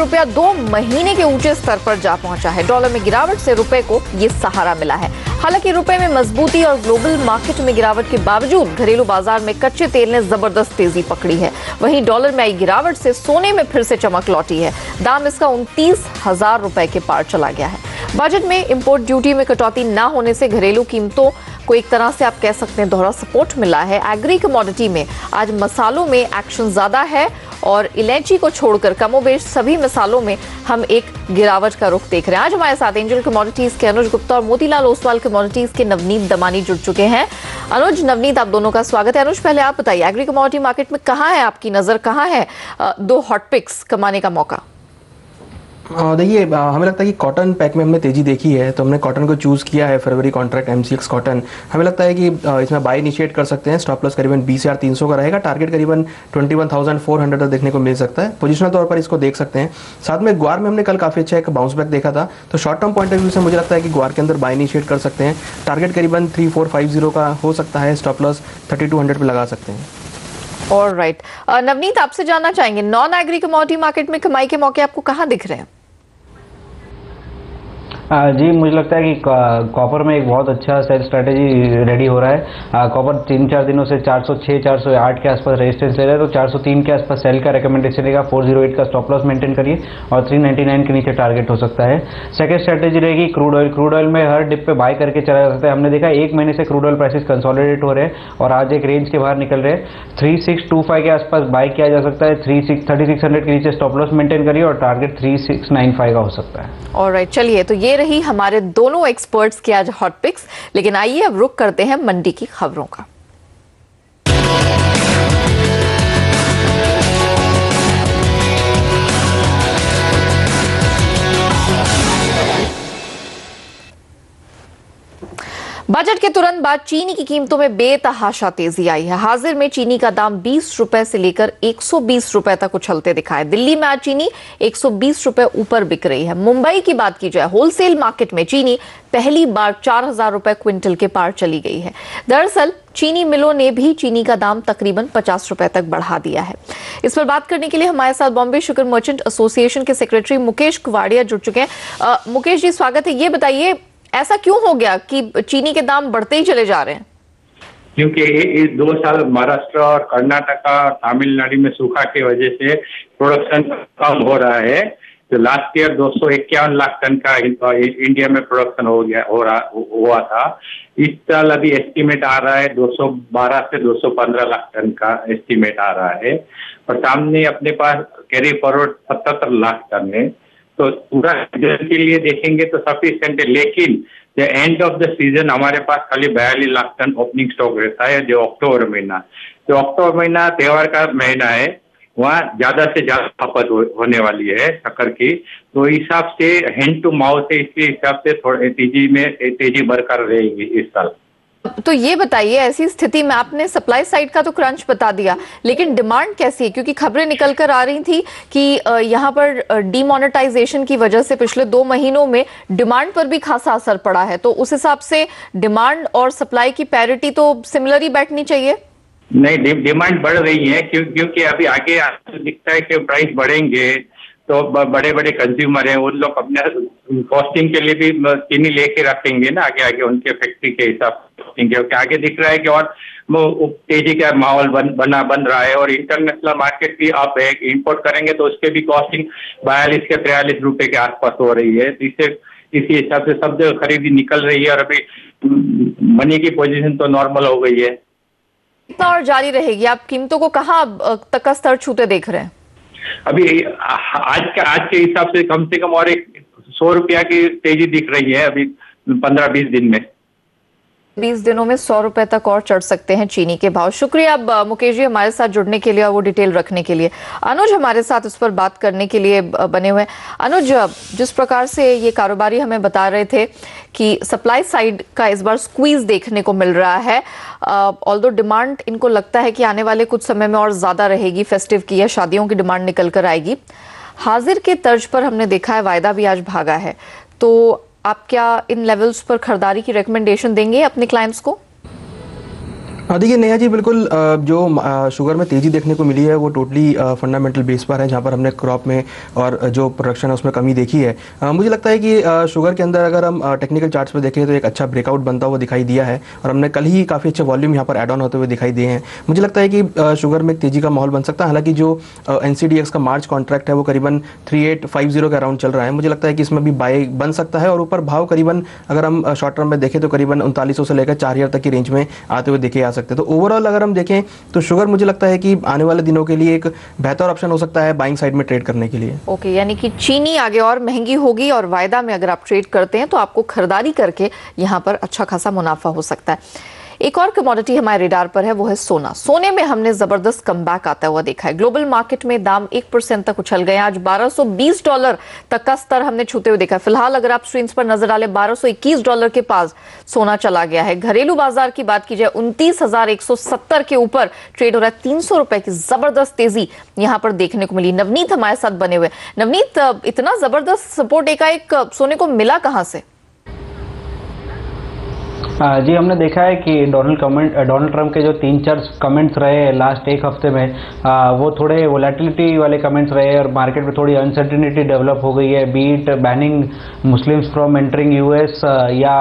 रुपया 2 महीने के ऊंचे स्तर पर जा पहुंचा है। डॉलर में गिरावट से रुपए को ये सहारा मिला है। हालांकि रुपए में मजबूती और ग्लोबल मार्केट में गिरावट के बावजूद घरेलू बाजार में कच्चे तेल ने जबरदस्त तेजी पकड़ी है। वहीं डॉलर में आई गिरावट से सोने में फिर से चमक लौटी है। दाम इसका 29,000 रुपए के पार चला गया है। बजट में इंपोर्ट ड्यूटी में कटौती न होने से घरेलू कीमतों को एक तरह से आप कह सकते हैं दोहरा सपोर्ट मिला है। एग्री कमोडिटी में आज मसालों में एक्शन ज्यादा है और इलायची को छोड़कर कमोबेश सभी मसालों में हम एक गिरावट का रुख देख रहे हैं। आज हमारे साथ एंजल कमोडिटीज के अनुज गुप्ता और मोतीलाल ओसवाल कमोडिटीज के नवनीत दमानी जुड़ चुके हैं। अनुज, नवनीत, आप दोनों का स्वागत है। अनुज, पहले आप बताइए, एग्री कमोडिटी मार्केट में कहाँ है आपकी नजर, कहाँ है 2 हॉट पिक्स कमाने का मौका? देखिए, हमें लगता है कि कॉटन पैक में हमने तेजी देखी है, तो हमने कॉटन को चूज़ किया है। फरवरी कॉन्ट्रैक्ट MCX कॉटन हमें लगता है कि इसमें बाय इनिशिएट कर सकते हैं। स्टॉप लॉस करीबन 20,300 का रहेगा। टारगेट करीबन 21,400 तक देखने को मिल सकता है। पोजिशनल तौर पर इसको देख सकते हैं। साथ में ग्वार में हमने कल काफ़ी अच्छा एक बाउंस बैक देखा था, तो short term point of view से मुझे लगता है कि ग्वार के अंदर बाय इनिशिएट कर सकते हैं। टारगेट करीबन 3450 का हो सकता है। स्टॉप लॉस 3200 पर लगा सकते हैं। ऑलराइट, नवनीत, आपसे जानना चाहेंगे, नॉन एग्री कमोडिटी मार्केट में कमाई के मौके आपको कहाँ दिख रहे हैं? जी, मुझे लगता है कि कॉपर में एक बहुत अच्छा सेल स्ट्रेटेजी रेडी हो रहा है। कॉपर 3-4 दिनों से 406, 408 के आसपास रेजिस्टेंस ले रहा है, तो 403 के आसपास सेल का रिकमेंडेशन रहेगा। 408 का स्टॉप लॉस मेंटेन करिए और 399 के नीचे टारगेट हो सकता है। सेकंड स्ट्रेटेजी रहेगी क्रूड ऑयल। क्रूड ऑयल में हर डिप पे बाय करके चला जा सकता है। हमने देखा 1 महीने से क्रूड ऑयल प्राइसेस कंसोलिडेट हो रहे हैं और आज एक रेंज के बाहर निकल रहे हैं। 3625 के आसपास बाय किया जा सकता है। 3600 के नीचे स्टॉप लॉस मेंटेन करिए और टारगेट 3695 का हो सकता है। ऑलराइट, चलिए, तो ये रही हमारे दोनों एक्सपर्ट्स की आज हॉट पिक्स। लेकिन आइए अब रुक करते हैं मंडी की खबरों का। बजट के तुरंत बाद चीनी की कीमतों में बेतहाशा तेजी आई है। हाजिर में चीनी का दाम 20 रुपए से लेकर 120 रुपए तक उछलते दिखाए। दिल्ली में आज चीनी 120 रुपए ऊपर बिक रही है। मुंबई की बात की जाए, होलसेल मार्केट में चीनी पहली बार 4,000 रुपए क्विंटल के पार चली गई है। दरअसल चीनी मिलों ने भी चीनी का दाम तकरीबन 50 रुपए तक बढ़ा दिया है। इस पर बात करने के लिए हमारे साथ बॉम्बे शुगर मर्चेंट एसोसिएशन के सेक्रेटरी मुकेश कुवाड़िया जुड़ चुके हैं। मुकेश जी, स्वागत है। ये बताइए, ऐसा क्यों हो गया कि चीनी के दाम बढ़ते ही चले जा रहे हैं? क्योंकि ये 2 साल महाराष्ट्र और कर्नाटका और तमिलनाडु में सूखा की वजह से प्रोडक्शन कम हो रहा है। तो लास्ट ईयर 251 लाख टन का इंडिया में प्रोडक्शन हुआ था। इस साल अभी एस्टीमेट आ रहा है 212 से 215 लाख टन का एस्टीमेट आ रहा है और सामने अपने पास कैरी फॉरवर्ड 77 लाख टन है। तो पूरा सीजन के लिए देखेंगे तो सफिशिएंट है, लेकिन एंड ऑफ द सीजन हमारे पास खाली 42 लाख टन ओपनिंग स्टॉक रहता है। जो अक्टूबर महीना, तो अक्टूबर महीना त्योहार का महीना है, वहाँ ज्यादा से ज्यादा खपत होने वाली है शक्कर की। तो हिसाब से हैंड टू माउथ है, इसके हिसाब से थोड़ी तेजी बरकरार रहेगी इस साल। तो ये बताइए, ऐसी स्थिति में आपने सप्लाई साइड का तो क्रंच बता दिया, लेकिन डिमांड कैसी है? क्योंकि खबरें निकल कर आ रही थी कि यहाँ पर डीमोनेटाइजेशन की वजह से पिछले 2 महीनों में डिमांड पर भी खासा असर पड़ा है। तो उस हिसाब से डिमांड और सप्लाई की पैरिटी तो सिमिलर ही बैठनी चाहिए। नहीं, डिमांड बढ़ रही है क्योंकि अभी आगे दिखता है कि प्राइस बढ़ेंगे, तो बड़े बड़े कंज्यूमर हैं, उन लोग अपने कॉस्टिंग के लिए भी चीनी लेके रखेंगे ना, आगे उनके फैक्ट्री के हिसाब से। क्योंकि आगे दिख रहा है कि और तेजी का माहौल बन रहा है और इंटरनेशनल मार्केट भी आप इंपोर्ट करेंगे तो उसके भी कॉस्टिंग 42 से 43 रुपए के आसपास हो रही है। इसी हिसाब से सब जगह खरीदी निकल रही है और अभी मनी की पोजीशन तो नॉर्मल हो गई है। कितना और जारी रहेगी? आप कीमतों को कहाँ तक का स्तर छूते देख रहे हैं? अभी आज के हिसाब से कम और 100 रुपया की तेजी दिख रही है अभी 15-20 दिन में। 20 दिनों में 100 रुपए तक और चढ़ सकते हैं चीनी के भाव। शुक्रिया अब मुकेश जी हमारे साथ जुड़ने के लिए और वो डिटेल रखने के लिए। अनुज हमारे साथ इस पर बात करने के लिए बने हुए। अनुज, जिस प्रकार से ये कारोबारी हमें बता रहे थे कि सप्लाई साइड का इस बार स्क्वीज देखने को मिल रहा है, ऑल्दो डिमांड इनको लगता है कि आने वाले कुछ समय में और ज्यादा रहेगी, फेस्टिव की या शादियों की डिमांड निकल कर आएगी। हाजिर के तर्ज पर हमने देखा है वायदा भी आज भागा है, तो आप क्या इन लेवल्स पर खरीदारी की रिकमेंडेशन देंगे अपने क्लाइंट्स को? हाँ देखिए नेहा जी, बिल्कुल जो शुगर में तेज़ी देखने को मिली है वो टोटली फंडामेंटल बेस पर है, जहाँ पर हमने क्रॉप में और जो प्रोडक्शन है उसमें कमी देखी है। मुझे लगता है कि शुगर के अंदर अगर हम टेक्निकल चार्ट्स पर देखें तो एक अच्छा ब्रेकआउट बनता हुआ दिखाई दिया है, और हमने कल ही काफ़ी अच्छे वॉल्यूम यहाँ पर एड ऑन होते हुए दिखाई दिए हैं। मुझे लगता है कि शुगर में तेज़ी का माहौल बन सकता है। हालांकि जो NCDX का मार्च कॉन्ट्रैक्ट है वो करीबन 3850 के अराउंड चल रहा है। मुझे लगता है कि इसमें भी बाय बन सकता है, और ऊपर भाव करीबन अगर हम शॉर्ट टर्म में देखें तो करीबन 3900 से लेकर 4000 तक की रेंज में आते हुए देखे जा सकते हैं। तो ओवरऑल अगर हम देखें तो शुगर मुझे लगता है कि आने वाले दिनों के लिए एक बेहतर ऑप्शन हो सकता है बाइंग साइड में ट्रेड करने के लिए। ओके, यानी कि चीनी आगे और महंगी होगी, और वायदा में अगर आप ट्रेड करते हैं तो आपको खरीदारी करके यहां पर अच्छा खासा मुनाफा हो सकता है। एक और कमोडिटी हमारे रेडार पर है, वो है सोना। सोने में हमने जबरदस्त कमबैक आता हुआ देखा है। ग्लोबल मार्केट में दाम 1% तक उछल गए। आज $1220 तक का स्तर हमने छूते हुए देखा है। फिलहाल अगर आप स्क्रीन पर नजर डालें, $1221 के पास सोना चला गया है। घरेलू बाजार की बात की जाए, 29,170 के ऊपर ट्रेड हो रहा है। 300 रुपए की जबरदस्त तेजी यहां पर देखने को मिली। नवनीत हमारे साथ बने हुए। नवनीत, इतना जबरदस्त सपोर्ट एकाएक सोने को मिला कहां से? जी, हमने देखा है कि डोनाल्ड ट्रंप के जो 3-4 कमेंट्स रहे लास्ट एक हफ्ते में, वो थोड़े वोलेटिलिटी वाले कमेंट्स रहे, और मार्केट में थोड़ी अनसर्टिनिटी डेवलप हो गई है। Be it banning Muslims from entering US, या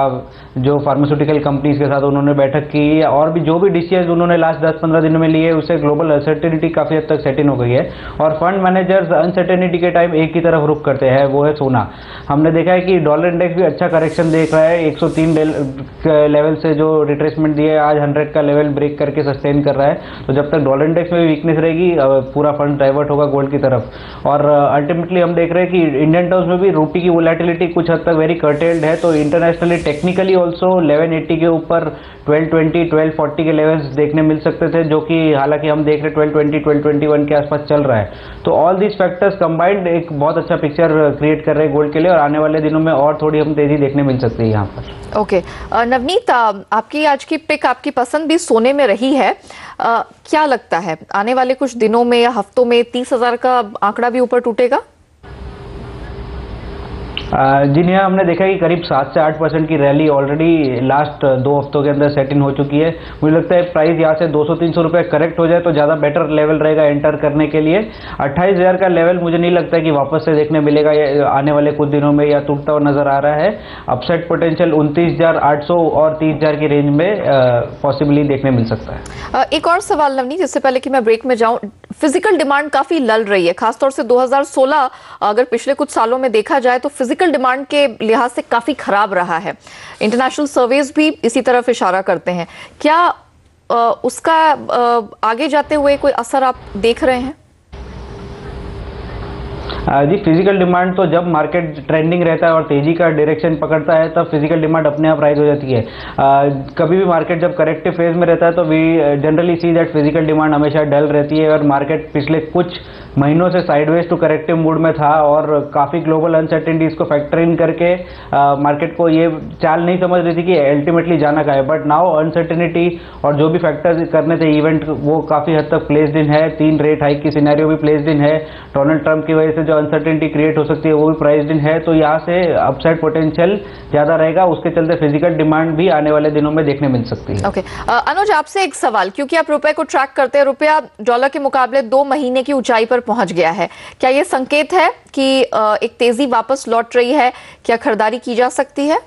जो फार्मास्यूटिकल कंपनीज के साथ उन्होंने बैठक की, और भी जो भी डिसीजन उन्होंने लास्ट 10-15 दिन में लिए, उससे ग्लोबल अनसर्टिनिटी काफ़ी हद तक सेट इन हो गई है। और फंड मैनेजर्स अनसर्टिनिटी के टाइम एक ही तरफ रुख करते हैं, वो है सोना। हमने देखा है कि डॉलर इंडेक्स भी अच्छा करेक्शन देख रहा है। 103 लेवल से जो रिट्रेसमेंट दिया है, आज 100 का लेवल ब्रेक करके सस्टेन कर रहा है। तो जब तक डॉलर इंडेक्स में भी वीकनेस रहेगी, पूरा फंड डाइवर्ट होगा गोल्ड की तरफ। और अल्टीमेटली हम देख रहे हैं कि इंडियन टर्म्स में भी रूपी की वोलेटिलिटी कुछ हद तक वेरी कर्टेल्ड है। तो इंटरनेशनली टेक्निकली ऑल्सो 1180 के ऊपर 1220 1240 के लेवल्स देखने मिल सकते थे, जो कि हालांकि हम देख रहे 1220 1221 के आसपास चल रहा है। तो ऑल दीज फैक्टर्स कंबाइंड एक बहुत अच्छा पिक्चर क्रिएट कर रहे हैं गोल्ड के लिए, और आने वाले दिनों में और थोड़ी हम तेजी देखने मिल सकती है यहाँ पर। ओके, नवनीत, आपकी आज की पिक, आपकी पसंद भी सोने में रही है। क्या लगता है आने वाले कुछ दिनों में या हफ्तों में 30,000 का आंकड़ा भी ऊपर टूटेगा? जी नेहा, हमने देखा कि करीब 7 से 8% की रैली ऑलरेडी लास्ट 2 हफ्तों के अंदर सेट इन हो चुकी है। मुझे लगता है प्राइस यहाँ से 200-300 रुपये करेक्ट हो जाए तो ज़्यादा बेटर लेवल रहेगा एंटर करने के लिए। 28,000 का लेवल मुझे नहीं लगता है कि वापस से देखने मिलेगा आने वाले कुछ दिनों में, या टूटता हुआ नजर आ रहा है। अपसाइड पोटेंशियल 29,800 और 30,000 की रेंज में पॉसिबली देखने मिल सकता है। एक और सवाल नवनीत, इससे पहले कि मैं ब्रेक में जाऊं, फिजिकल डिमांड काफी लल रही है, खासतौर से 2016 अगर पिछले कुछ सालों में देखा जाए तो फिजिकल डिमांड के लिहाज से काफी खराब रहा है। इंटरनेशनल सर्वेज भी इसी तरफ इशारा करते हैं। क्या उसका आगे जाते हुए कोई असर आप देख रहे हैं? जी, फिजिकल डिमांड तो जब मार्केट ट्रेंडिंग रहता है और तेजी का डायरेक्शन पकड़ता है, तब फिजिकल डिमांड अपने आप राइज हो जाती है। कभी भी मार्केट जब करेक्टिव फेज में रहता है तो we generally see that physical demand हमेशा डल रहती है, और मार्केट पिछले कुछ महीनों से साइडवेज टू करेक्टिव मूड में था, और काफ़ी ग्लोबल अनसर्टेनिटीज को फैक्टर इन करके मार्केट को ये चाल नहीं समझ रही थी कि अल्टीमेटली जाना का है। बट नाउ अनसर्टेनिटी और जो भी फैक्टर्स करने थे इवेंट, वो काफ़ी हद तक प्लेस्ड इन है। 3 रेट हाइक की सिनेरियो भी प्लेस्ड इन है। डोनाल्ड ट्रंप की वजह से जो अनसर्टेनिटी क्रिएट हो सकती है वो भी प्राइस्ड इन है। तो यहाँ से अपसाइड पोटेंशियल ज़्यादा रहेगा, उसके चलते फिजिकल डिमांड भी आने वाले दिनों में देखने मिल सकती है। ओके, अनुज, आपसे एक सवाल, क्योंकि आप रुपए को ट्रैक करते हैं, रुपया डॉलर के मुकाबले 2 महीने की ऊंचाई पर पहुंच गया है। क्या यह संकेत है कि एक तेजी वापस लौट रही है? क्या खरीदारी की जा सकती है?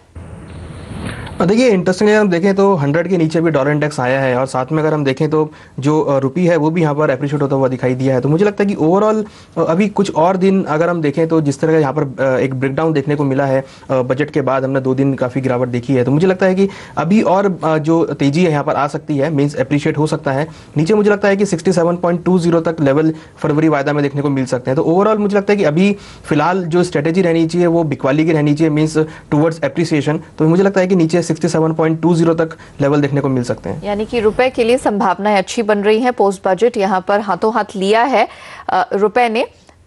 देखिए इंटरेस्टिंग हम देखें तो 100 के नीचे भी डॉलर इंडेक्स आया है, और साथ में अगर हम देखें तो जो रुपी है वो भी यहाँ पर अप्रिशिएट होता हुआ दिखाई दिया है। तो मुझे लगता है कि ओवरऑल अभी कुछ और दिन अगर हम देखें तो जिस तरह का यहाँ पर एक ब्रेकडाउन देखने को मिला है बजट के बाद, हमने 2 दिन काफ़ी गिरावट देखी है। तो मुझे लगता है कि अभी और जो तेजी है यहाँ पर आ सकती है, मीन्स अप्रिशिएट हो सकता है। नीचे मुझे लगता है कि 67.20 तक लेवल फरवरी वायदा में देखने को मिल सकते हैं। तो ओवरऑल मुझे लगता है कि अभी फिलहाल जो स्ट्रेटेजी रहनी चाहिए वो बिकवाली की रहनी चाहिए, मीन्स टुवर्ड्स एप्रिसिएशन। तो मुझे लगता है कि नीचे 67.20 तक लेवल देखने को मिल सकते हैं। यानी कि रुपए के लिए संभावनाएं अच्छी बन रही हैं। पोस्ट बजट यहां पर हाथों हाथ लिया है रुपए ने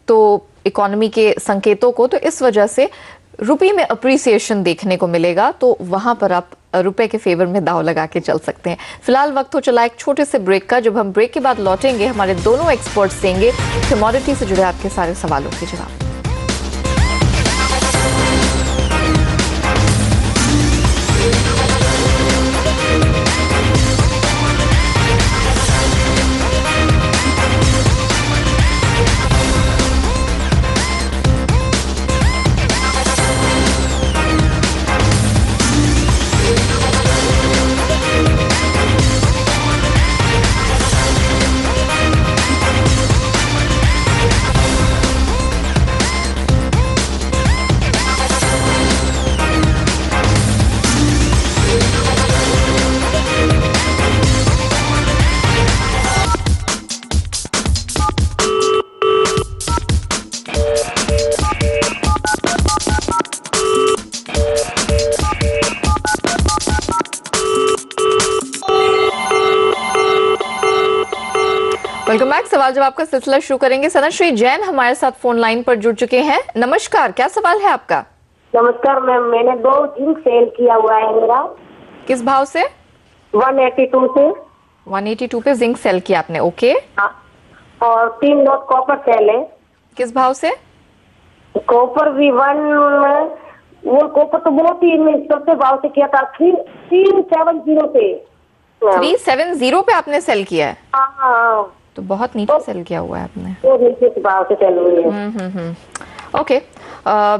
तो इकोनॉमी के संकेतों को, तो इस वजह से रुपये में अप्रिसिएशन देखने को मिलेगा। तो वहां पर आप रुपए के फेवर में दाव लगा के चल सकते हैं। फिलहाल वक्त हो चला एक छोटे से ब्रेक का। जब हम ब्रेक के बाद लौटेंगे, हमारे दोनों एक्सपर्ट्स देंगे कमोडिटी से जुड़े आपके सारे सवालों के जवाब। Welcome back. सवाल जवाब का सिलसिला शुरू करेंगे। सनश्री जैन हमारे साथ फोन लाइन पर जुड़ चुके हैं। नमस्कार, क्या सवाल है आपका? नमस्कार मैम, मैंने 2 जिंक सेल किया हुआ है मेरा। किस भाव से? 182 से। 182 पे जिंक सेल किया आपने, ओके। हाँ। और 3 नोट कॉपर सेल है। किस भाव से? कॉपर भी वो कॉपर तो बहुत ही सस्ते भाव से किया था, 370 से। 370 पे आपने सेल किया है? हाँ, तो बहुत नीचे सेल किया हुआ है आपने। वो नीचे के भाव से सेल हुई है। ओके।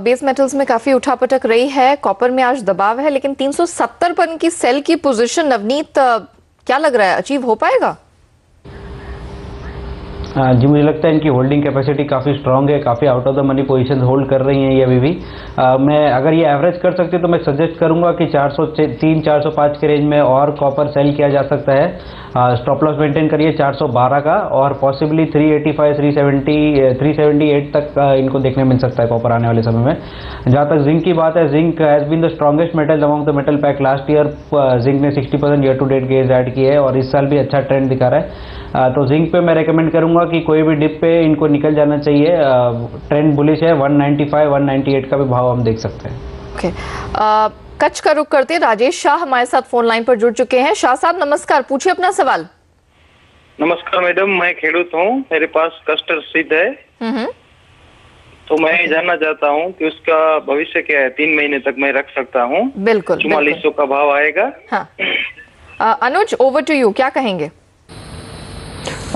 बेस मेटल्स में काफी उठापटक रही है, कॉपर में आज दबाव है, लेकिन 370 पर इनकी सेल की पोजीशन नवनीत क्या लग रहा है, अचीव हो पाएगा? जी, मुझे लगता है इनकी होल्डिंग कैपेसिटी काफ़ी स्ट्रांग है, काफ़ी out of the money position hold कर रही हैं ये अभी भी। मैं अगर ये एवरेज कर सकते तो मैं सजेस्ट करूंगा कि 403 405 के रेंज में और कॉपर सेल किया जा सकता है। स्टॉप लॉस मेंटेन करिए 412 का, और पॉसिबली 385 378 तक इनको देखने मिल सकता है कॉपर आने वाले समय में। जहाँ तक जिंक की बात है, zinc has been the strongest metal among the metal pack last year. Zinc ने 60% year to date gains add किए है और इस साल भी अच्छा ट्रेंड दिखा रहा है। तो जिंक पे मैं रेकमेंड करूंगा कि कोई भी डिप पे इनको निकल जाना चाहिए। ट्रेंड बुलिश है, 195 198 का भी भाव हम देख सकते हैं। ओके। कच्छ का रुख करते राजेश शाह हमारे साथ फोन लाइन पर जुड़ चुके हैं। शाह साहब नमस्कार, पूछिए अपना सवाल। नमस्कार मैडम, मैं खेडूत हूँ, मेरे पास कस्टर सीड है। तो मैं जानना चाहता हूँ कि उसका भविष्य क्या है, 3 महीने तक मैं रख सकता हूँ? बिल्कुल 4400 का भाव आएगा। हाँ। अनुज, ओवर टू यू, क्या कहेंगे?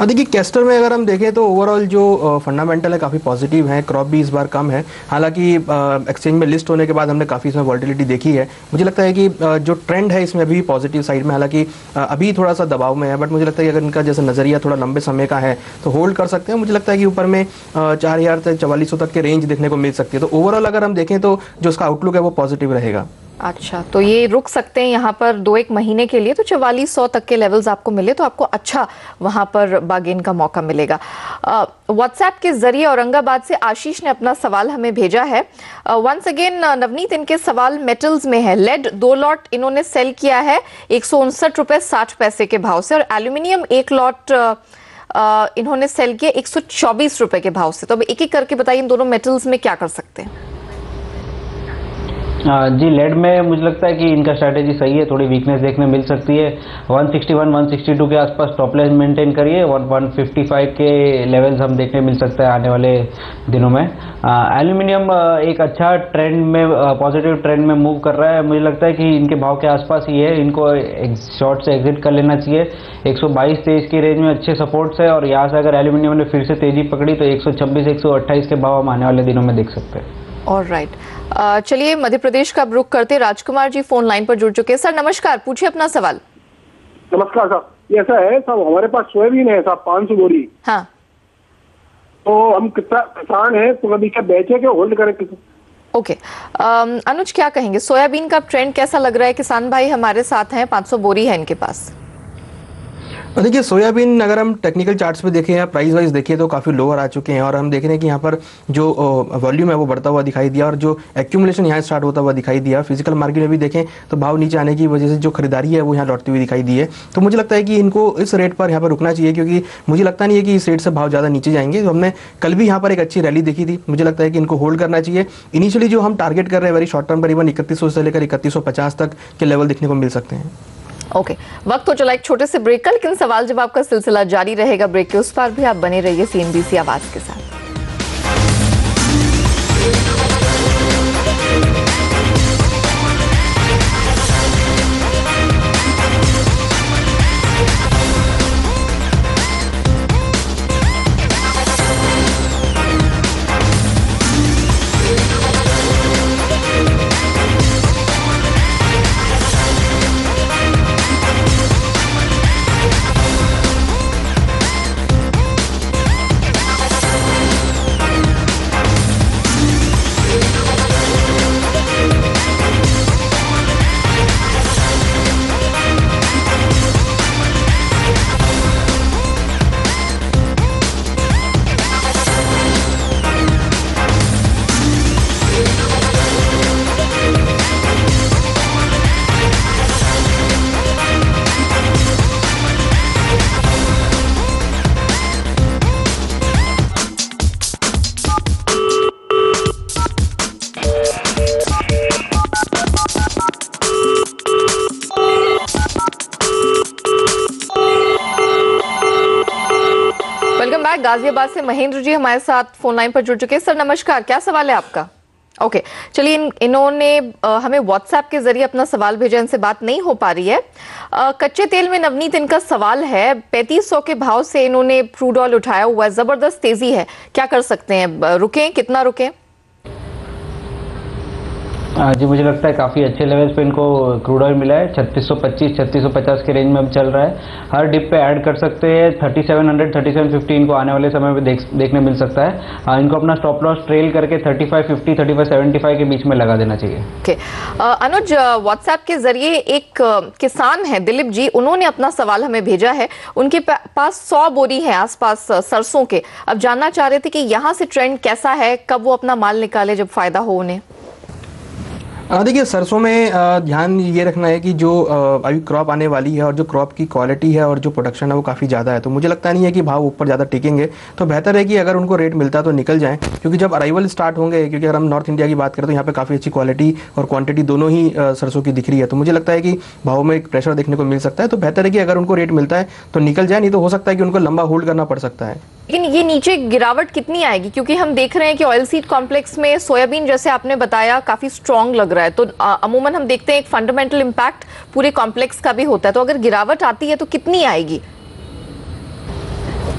देखिए कैस्टर में अगर हम देखें तो ओवरऑल जो फंडामेंटल है काफ़ी पॉजिटिव है। क्रॉप भी इस बार कम है, हालांकि एक्सचेंज में लिस्ट होने के बाद हमने काफ़ी इसमें वॉलिटिलिटी देखी है। मुझे लगता है कि जो ट्रेंड है इसमें अभी पॉजिटिव साइड में, हालांकि अभी थोड़ा सा दबाव में है, बट मुझे लगता है कि अगर इनका जैसे नज़रिया थोड़ा लंबे समय का है तो होल्ड कर सकते हैं। मुझे लगता है कि ऊपर में 4000 से 4400 तक के रेंज देखने को मिल सकती है। तो ओवरऑल अगर हम देखें तो जो उसका आउटलुक है वो पॉजिटिव रहेगा। अच्छा, तो ये रुक सकते हैं यहाँ पर 2-1 महीने के लिए, तो 4400 तक के लेवल्स आपको मिले तो आपको अच्छा वहाँ पर बार्गेन का मौका मिलेगा। व्हाट्सएप के जरिए औरंगाबाद से आशीष ने अपना सवाल हमें भेजा है। वंस अगेन नवनीत, इनके सवाल मेटल्स में है। लेड 2 लॉट इन्होंने सेल किया है 159 रुपए 60 पैसे के भाव से, और एल्यूमिनियम 1 लॉट इन्होंने सेल किया 124 रुपए के भाव से। तो अब एक एक करके बताइए इन दोनों मेटल्स में क्या कर सकते हैं? जी, लेड में मुझे लगता है कि इनका स्ट्रैटेजी सही है, थोड़ी वीकनेस देखने मिल सकती है। 161 162 के आसपास स्टॉप लॉस मेंटेन करिए, 155 के लेवल्स हम देखने मिल सकता है आने वाले दिनों में। एल्यूमिनियम एक अच्छा ट्रेंड में, पॉजिटिव ट्रेंड में मूव कर रहा है। मुझे लगता है कि इनके भाव के आसपास ही है, इनको शॉर्ट से एग्जिट कर लेना चाहिए। 122-23 की रेंज में अच्छे सपोर्ट्स है, और यहाँ से अगर एल्यूमिनियम ने फिर से तेजी पकड़ी तो 126 128 के भाव हम आने वाले दिनों में देख सकते हैं। ऑलराइट, चलिए मध्य प्रदेश का रुख करते राजकुमार जी फोन लाइन पर जुड़ चुके हैं। सर नमस्कार, पूछिए अपना सवाल। नमस्कार साहब, ये ऐसा है साहब, हमारे पास सोयाबीन है साहब 500 बोरी। हाँ, तो हम किसान हैं, तो अभी क्या बेचे के होल्ड करें? ओके। अनुज क्या कहेंगे, सोयाबीन का ट्रेंड कैसा लग रहा है? किसान भाई हमारे साथ हैं, 500 बोरी है इनके पास। देखिए सोयाबीन अगर हम टेक्निकल चार्ट्स पे देखें या प्राइस वाइज देखें तो काफ़ी लोअर आ चुके हैं, और हम देख रहे हैं कि यहाँ पर जो वॉल्यूम है वो बढ़ता हुआ दिखाई दिया, और जो एक्यूमुलेशन यहाँ स्टार्ट होता हुआ दिखाई दिया। फिजिकल मार्केट में भी देखें तो भाव नीचे आने की वजह से जो खरीदारी है वो यहाँ लौटती हुई दिखाई दी है। तो मुझे लगता है कि इनको इस रेट पर यहाँ पर रुकना चाहिए, क्योंकि मुझे लगता नहीं है कि इस रेट से भाव ज़्यादा नीचे जाएंगे। तो हमने कल भी यहाँ पर एक अच्छी रैली देखी थी, मुझे लगता है कि इनको होल्ड करना चाहिए। इनिशियली जो हम टारगेट कर रहे हैं वेरी शॉर्ट टर्म, करीबन 3100 से लेकर 3150 तक के लेवल देखने को मिल सकते हैं। ओके, वक्त हो चला एक छोटे से ब्रेक का, लेकिन सवाल जवाब का सिलसिला जारी रहेगा ब्रेक के उस पार भी। आप बने रहिए CNBC आवाज के साथ। गाजियाबाद से महेंद्र जी हमारे साथ फोन लाइन पर जुड़ चुके हैं। सर नमस्कार, क्या सवाल है आपका? ओके, चलिए इन्होंने हमें व्हाट्सएप के जरिए अपना सवाल भेजा, इनसे बात नहीं हो पा रही है। कच्चे तेल में नवनीत इनका सवाल है, 3500 के भाव से इन्होंने क्रूड ऑयल उठाया हुआ है, जबरदस्त तेजी है, क्या कर सकते हैं? रुकें, कितना रुकें? जी मुझे लगता है काफ़ी अच्छे लेवल्स पे इनको क्रूड ऑयल मिला है। 3625 3650 के रेंज में अब चल रहा है। हर डिप पे ऐड कर सकते हैं। 3700 3750 इनको आने वाले समय में देखने मिल सकता है। इनको अपना स्टॉप लॉस ट्रेल करके 3550 3575 के बीच में लगा देना चाहिए। ओके, अनुज, व्हाट्सएप के जरिए एक किसान है दिलीप जी, उन्होंने अपना सवाल हमें भेजा है। उनके पास 100 बोरी है आसपास सरसों के। अब जानना चाह रहे थे कि यहाँ से ट्रेंड कैसा है, कब वो अपना माल निकाले जब फायदा हो उन्हें। देखिए, सरसों में ध्यान ये रखना है कि जो अभी क्रॉप आने वाली है और जो क्रॉप की क्वालिटी है और जो प्रोडक्शन है वो काफ़ी ज़्यादा है, तो मुझे लगता नहीं है कि भाव ऊपर ज़्यादा टिकेंगे। तो बेहतर है कि अगर उनको रेट मिलता है तो निकल जाएं, क्योंकि जब अराइवल स्टार्ट होंगे, क्योंकि अगर हम नॉर्थ इंडिया की बात करें तो यहाँ पे काफ़ी अच्छी क्वालिटी और क्वांटिटी दोनों ही सरसों की दिख रही है। तो मुझे लगता है कि भाव में एक प्रेशर देखने को मिल सकता है। तो बेहतर है कि अगर उनको रेट मिलता है तो निकल जाए, नहीं तो हो सकता है कि उनको लंबा होल्ड करना पड़ सकता है। लेकिन ये नीचे गिरावट कितनी आएगी? क्योंकि हम देख रहे हैं कि ऑयल सीड कॉम्प्लेक्स में सोयाबीन, जैसे आपने बताया, काफी स्ट्रांग लग रहा है। तो अमूमन हम देखते हैं एक फंडामेंटल इम्पैक्ट पूरे कॉम्प्लेक्स का भी होता है। तो अगर गिरावट आती है तो कितनी आएगी?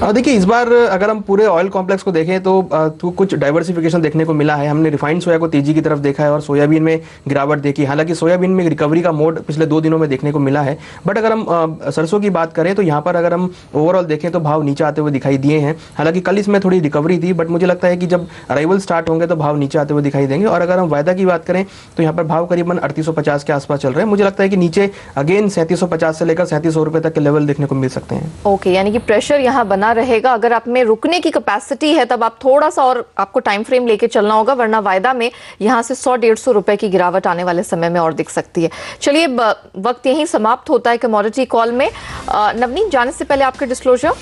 देखिए, इस बार अगर हम पूरे ऑयल कॉम्प्लेक्स को देखें तो कुछ डाइवर्सिफिकेशन देखने को मिला है। हमने रिफाइंड सोया को तेजी की तरफ देखा है और सोयाबीन में गिरावट देखी। हालांकि सोयाबीन में रिकवरी का मोड पिछले 2 दिनों में देखने को मिला है। बट अगर हम सरसों की बात करें तो यहाँ पर अगर हम ओवरऑल देखें तो भाव नीचे आते हुए दिखाई दिए हैं। हालांकि कल इसमें थोड़ी रिकवरी थी, बट मुझे लगता है कि जब अराइवल स्टार्ट होंगे तो भाव नीचे आते हुए दिखाई देंगे। और अगर हम वायदा की बात करें तो यहाँ पर भाव करीबन 3850 के आसपास चल रहे हैं। मुझे लगता है कि नीचे अगेन 3750 से लेकर 3700 रुपये तक के लेवल देखने को मिल सकते हैं। ओके, यानी कि प्रेशर यहाँ बना रहेगा। अगर आप में रुकने की कैपेसिटी है तब आप थोड़ा सा और आपको टाइम फ्रेम लेके चलना होगा, वरना वायदा में यहां से 100-150 रुपए की गिरावट आने वाले समय में और दिख सकती है। चलिए, वक्त यहीं समाप्त होता है कमोडिटी कॉल में। नवनीत, जाने से पहले आपके डिस्क्लोजर।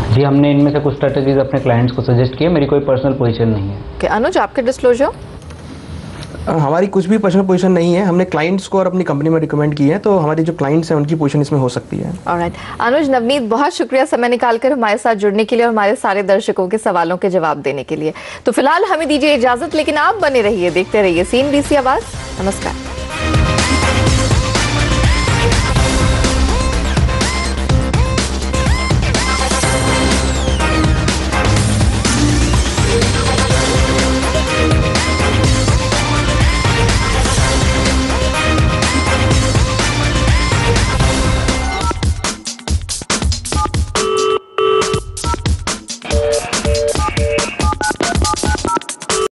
जी, हमने इनमें से कुछ स्ट्रेटेजीज अपने क्लाइंट्स को सजेस्ट किए। मेरी कोई पर्सनल पोजीशन नहीं है। ओके, अनुज, आपके डिस्क्लोजर। हमारी कुछ भी पर्सनल पोजीशन नहीं है। हमने क्लाइंट्स को और अपनी कंपनी में रिकमेंड की है, तो हमारे जो क्लाइंट्स हैं उनकी पोजीशन इसमें हो सकती है। ऑलराइट, अनुज, नवनीत, बहुत शुक्रिया समय निकालकर हमारे साथ जुड़ने के लिए और हमारे सारे दर्शकों के सवालों के जवाब देने के लिए। तो फिलहाल हमें दीजिए इजाजत, लेकिन आप बने रहिए, देखते रहिए CNBC आवाज। नमस्कार।